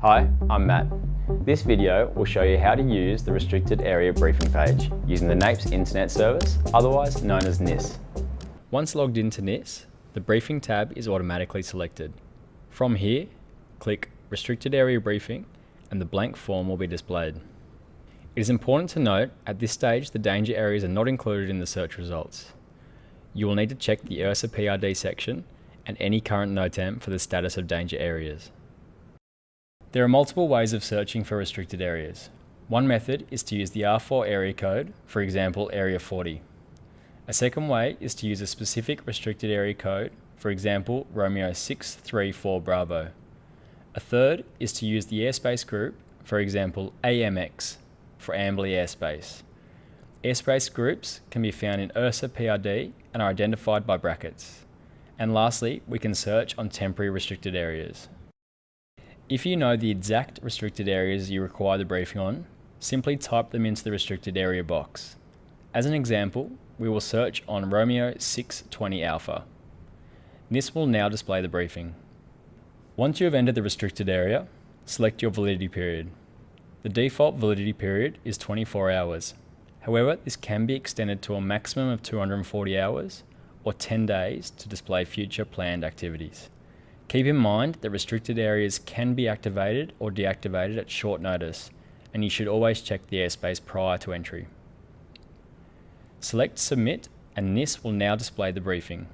Hi, I'm Matt. This video will show you how to use the Restricted Area Briefing page using the NAIPS Internet Service, otherwise known as NIS. Once logged into NIS, the Briefing tab is automatically selected. From here, click Restricted Area Briefing and the blank form will be displayed. It is important to note, at this stage the danger areas are not included in the search results. You will need to check the Airservices PRD section and any current NOTAM for the status of danger areas. There are multiple ways of searching for restricted areas. One method is to use the R4 area code, for example Area 40. A second way is to use a specific restricted area code, for example Romeo 634 Bravo. A third is to use the airspace group, for example AMX, for Ambly airspace. Airspace groups can be found in Airservices PRD and are identified by brackets. And lastly, we can search on temporary restricted areas. If you know the exact restricted areas you require the briefing on, simply type them into the restricted area box. As an example, we will search on Romeo 620 Alpha. NIS will now display the briefing. Once you have entered the restricted area, select your validity period. The default validity period is 24 hours. However, this can be extended to a maximum of 240 hours or 10 days to display future planned activities. Keep in mind that restricted areas can be activated or deactivated at short notice, and you should always check the airspace prior to entry. Select Submit and NIS will now display the briefing.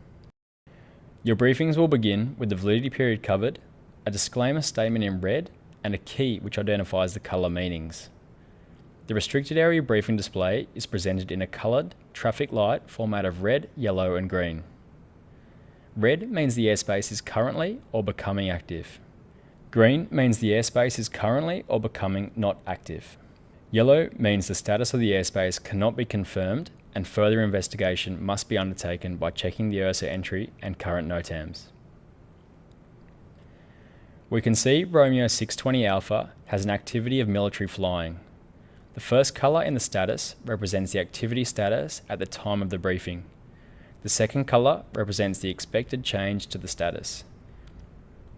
Your briefings will begin with the validity period covered, a disclaimer statement in red, and a key which identifies the colour meanings. The restricted area briefing display is presented in a coloured traffic light format of red, yellow and green. Red means the airspace is currently or becoming active. Green means the airspace is currently or becoming not active. Yellow means the status of the airspace cannot be confirmed and further investigation must be undertaken by checking the Airservices entry and current NOTAMs. We can see Romeo 620 Alpha has an activity of military flying. The first colour in the status represents the activity status at the time of the briefing. The second colour represents the expected change to the status.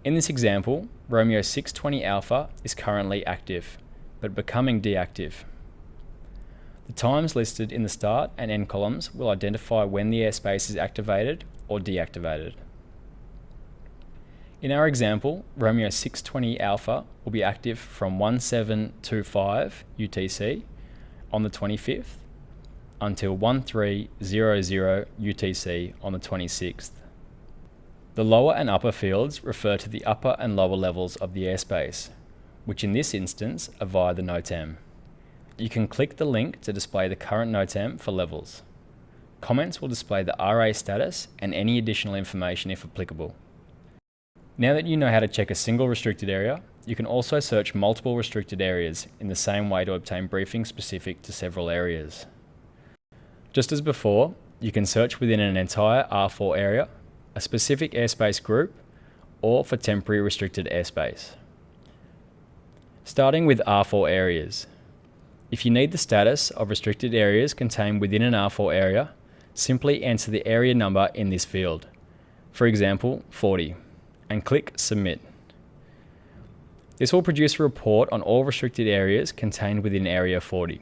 In this example, Romeo 620 Alpha is currently active, but becoming deactive. The times listed in the start and end columns will identify when the airspace is activated or deactivated. In our example, Romeo 620 Alpha will be active from 1725 UTC on the 25th until 1300 UTC on the 26th. The lower and upper fields refer to the upper and lower levels of the airspace, which in this instance are via the NOTAM. You can click the link to display the current NOTAM for levels. Comments will display the RA status and any additional information if applicable. Now that you know how to check a single restricted area, you can also search multiple restricted areas in the same way to obtain briefings specific to several areas. Just as before, you can search within an entire R4 area, a specific airspace group, or for temporary restricted airspace. Starting with R4 areas. If you need the status of restricted areas contained within an R4 area, simply enter the area number in this field, for example 40, and click Submit. This will produce a report on all restricted areas contained within Area 40.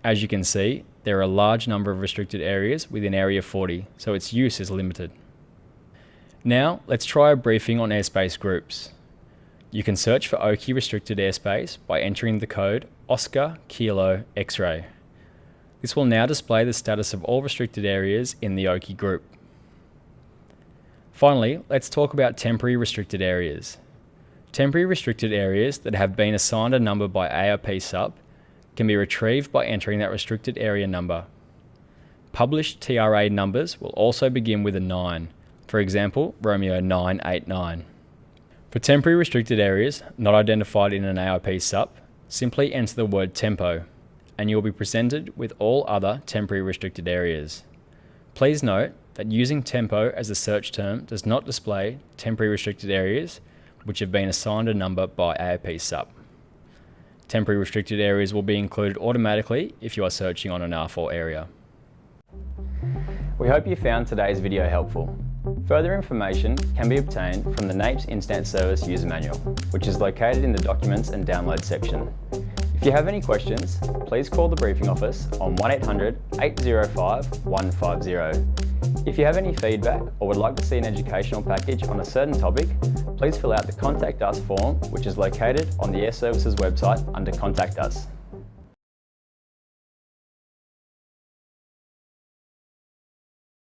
As you can see, there are a large number of restricted areas within Area 40, so its use is limited. Now, let's try a briefing on airspace groups. You can search for Oki restricted airspace by entering the code Oscar Kilo X-ray. This will now display the status of all restricted areas in the Oki group. Finally, let's talk about temporary restricted areas. Temporary restricted areas that have been assigned a number by ARP sub can be retrieved by entering that restricted area number. Published TRA numbers will also begin with a 9, for example Romeo 989. For temporary restricted areas not identified in an ARP sub, simply enter the word tempo, and you will be presented with all other temporary restricted areas. Please note that using tempo as a search term does not display temporary restricted areas which have been assigned a number by ARP sub. Temporary restricted areas will be included automatically if you are searching on an R4 area. We hope you found today's video helpful. Further information can be obtained from the NAIPS Internet Service User Manual, which is located in the Documents and Download section. If you have any questions, please call the briefing office on 1800 805 150. If you have any feedback or would like to see an educational package on a certain topic, please fill out the Contact Us form, which is located on the Airservices website under Contact Us.